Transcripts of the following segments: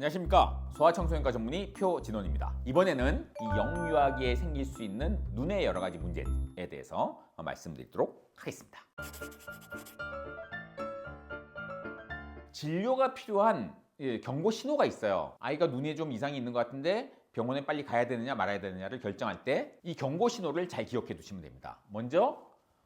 안녕하십니까. 소아청소년과 전문의 표진원입니다. 이번에는 이 영유아기에 생길 수 있는 눈의 여러 가지 문제에 대해서 말씀드리도록 하겠습니다. 진료가 필요한 경고 신호가 있어요. 아이가 눈에 좀 이상이 있는 것 같은데 병원에 빨리 가야 되느냐 말아야 되느냐를 결정할 때 이 경고 신호를 잘 기억해 두시면 됩니다. 먼저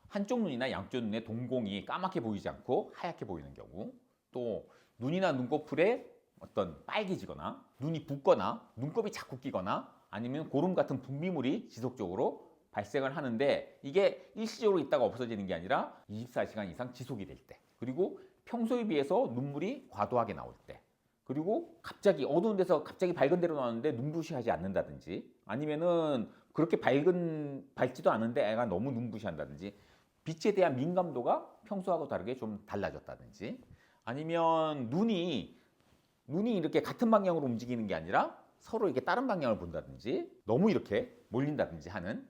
한쪽 눈이나 양쪽 눈에 동공이 까맣게 보이지 않고 하얗게 보이는 경우, 또 눈이나 눈꺼풀에 어떤 빨개지거나 눈이 붓거나 눈곱이 자꾸 끼거나 아니면 고름 같은 분비물이 지속적으로 발생을 하는데 이게 일시적으로 있다가 없어지는 게 아니라 24시간 이상 지속이 될 때, 그리고 평소에 비해서 눈물이 과도하게 나올 때, 그리고 갑자기 어두운 데서 갑자기 밝은 데로 나오는데 눈부시하지 않는다든지, 아니면은 그렇게 밝지도 않은데 애가 너무 눈부시한다든지, 빛에 대한 민감도가 평소하고 다르게 좀 달라졌다든지, 아니면 눈이 이렇게 같은 방향으로 움직이는 게 아니라 서로 이렇게 다른 방향을 본다든지, 너무 이렇게 몰린다든지 하는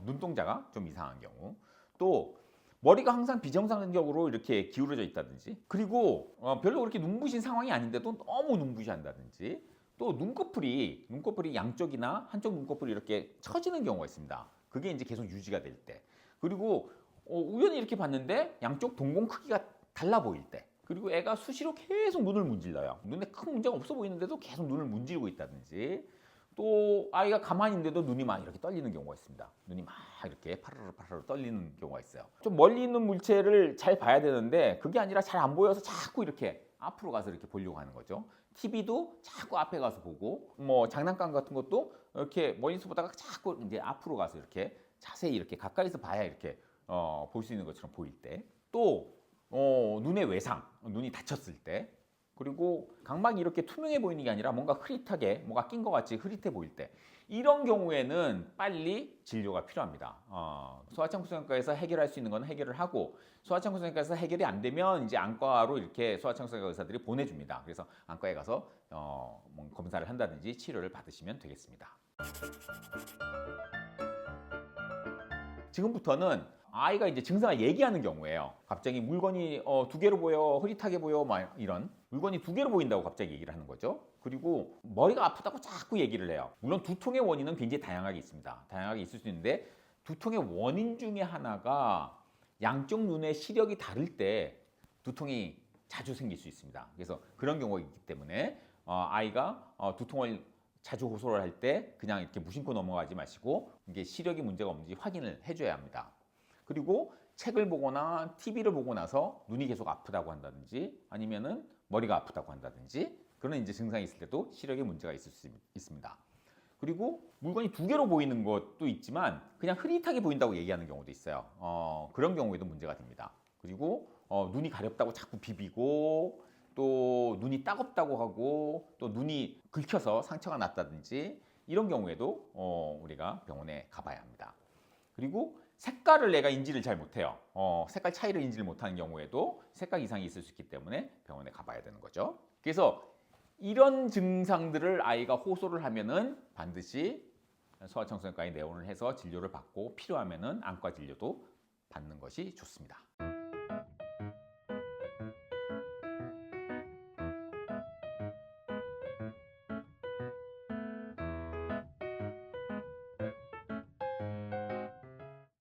눈동자가 좀 이상한 경우, 또 머리가 항상 비정상적으로 이렇게 기울어져 있다든지, 그리고 별로 그렇게 눈부신 상황이 아닌데도 너무 눈부시한다든지, 또 눈꺼풀이 양쪽이나 한쪽 눈꺼풀이 이렇게 처지는 경우가 있습니다. 그게 이제 계속 유지가 될 때, 그리고 우연히 이렇게 봤는데 양쪽 동공 크기가 달라 보일 때, 그리고 애가 수시로 계속 눈을 문질러요. 눈에 큰 문제가 없어 보이는데도 계속 눈을 문지르고 있다든지, 또 아이가 가만히 있는데도 눈이 막 이렇게 떨리는 경우가 있습니다. 눈이 막 이렇게 파르르 떨리는 경우가 있어요. 좀 멀리 있는 물체를 잘 봐야 되는데 그게 아니라 잘 안 보여서 자꾸 이렇게 앞으로 가서 이렇게 보려고 하는 거죠. TV도 자꾸 앞에 가서 보고, 뭐 장난감 같은 것도 이렇게 멀리서 보다가 자꾸 이제 앞으로 가서 이렇게 자세히 이렇게 가까이서 봐야 이렇게 볼 수 있는 것처럼 보일 때, 또 눈의 외상, 눈이 다쳤을 때, 그리고 각막이 이렇게 투명해 보이는 게 아니라 뭔가 흐릿하게, 뭐가 낀 것 같이 흐릿해 보일 때, 이런 경우에는 빨리 진료가 필요합니다. 소아청소년과에서 해결할 수 있는 건 해결을 하고, 소아청소년과에서 해결이 안 되면 이제 안과로 이렇게 소아청소년과 의사들이 보내줍니다. 그래서 안과에 가서 뭐 검사를 한다든지 치료를 받으시면 되겠습니다. 지금부터는 아이가 이제 증상을 얘기하는 경우에요. 갑자기 물건이 두 개로 보여, 흐릿하게 보여, 막 이런 물건이 두 개로 보인다고 갑자기 얘기를 하는 거죠. 그리고 머리가 아프다고 자꾸 얘기를 해요. 물론 두통의 원인은 굉장히 다양하게 있습니다. 다양하게 있을 수 있는데, 두통의 원인 중에 하나가 양쪽 눈의 시력이 다를 때 두통이 자주 생길 수 있습니다. 그래서 그런 경우가 있기 때문에 아이가 두통을 자주 호소를 할 때 그냥 이렇게 무심코 넘어가지 마시고 이게 시력이 문제가 없는지 확인을 해줘야 합니다. 그리고 책을 보거나 TV를 보고 나서 눈이 계속 아프다고 한다든지, 아니면은 머리가 아프다고 한다든지, 그런 이제 증상이 있을 때도 시력에 문제가 있을 수 있습니다. 그리고 물건이 두 개로 보이는 것도 있지만 그냥 흐릿하게 보인다고 얘기하는 경우도 있어요. 그런 경우에도 문제가 됩니다. 그리고 눈이 가렵다고 자꾸 비비고, 또 눈이 따갑다고 하고, 또 눈이 긁혀서 상처가 났다든지, 이런 경우에도 우리가 병원에 가봐야 합니다. 그리고 색깔을 내가 인지를 잘 못해요. 색깔 차이를 인지를 못하는 경우에도 색깔 이상이 있을 수 있기 때문에 병원에 가봐야 되는 거죠. 그래서 이런 증상들을 아이가 호소를 하면은 반드시 소아청소년과에 내원을 해서 진료를 받고, 필요하면은 안과 진료도 받는 것이 좋습니다.